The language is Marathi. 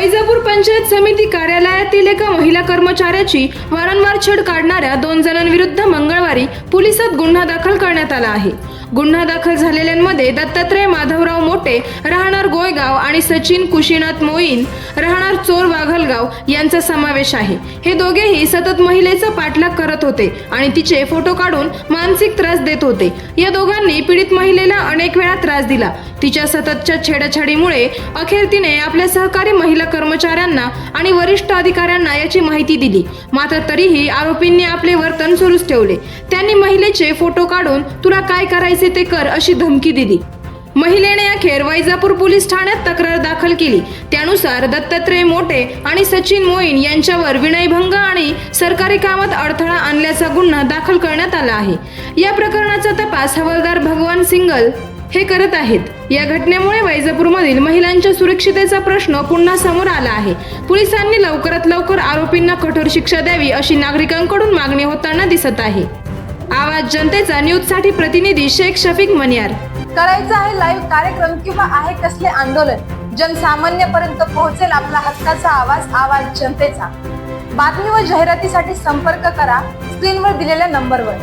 वैजापूर पंचायत समिती कार्यालयातील एका महिला कर्मचाऱ्याची वारंवार छेड काढणाऱ्या 2 जणांविरुद्ध मंगळवारी पोलिसात गुन्हा दाखल करण्यात आला आहे। गुन्हा दाखल झालेल्यांमध्ये दत्तात्रय माधवराव मोटे राहणार गोयगाव आणि सचिन कुशीनाथ मोईन राहणार चोर वाघलगाव यांचा समावेश आहे। हे दोघेही सतत महिलेचा पाठलाग करत होते आणि तिचे फोटो काढून मानसिक त्रास देत होते। या दोघांनी पीडित महिलेला अनेक वेळा त्रास दिला। तिच्या सततच्या छेडाछाडीमुळे अखेर तिने आपल्या सहकारी महिला कर्मचाऱ्यांना आणि वरिष्ठ अधिकाऱ्यांना याची माहिती दिली। मात्र तरीही आरोपींनी आपले वर्तन सुरूच ठेवले। त्यांनी महिलेचे फोटो काढून तुला काय करायचे ते कर अशी धमकी दिली। महिलेने अखेर वैजापूर पोलीस ठाण्यात तक्रार दाखल केली। त्यानुसार दत्तात्रय मोटे आणि सचिन मोईन यांच्यावर विनयभंग आणि सरकारी कामात अडथळा आणल्याचा गुन्हा दाखल करण्यात आला आहे। या प्रकरणाचा तपास हवालदार भगवान सिंगल हे करत आहेत। या घटनेमुळे वैजापूरमधील महिलांच्या सुरक्षिततेचा प्रश्न पुन्हा समोर आला आहे। पोलिसांनी लवकरात लवकर आरोपींना कठोर शिक्षा द्यावी अशी नागरिकांकडून मागणी होताना दिसत आहे। आवाज जनतेचा न्यूजसाठी प्रतिनिधी शेख शफीक मनियार। करायचं आहे लाईव्ह कार्यक्रम किंवा आहे कसले आंदोलन, जनसामान्यपर्यंत पोहोचेल आपला हक्काचा आवाज, आवाज जनतेचा। बातमी व जाहिरातीसाठी संपर्क करा स्क्रीनवर दिलेल्या नंबरवर।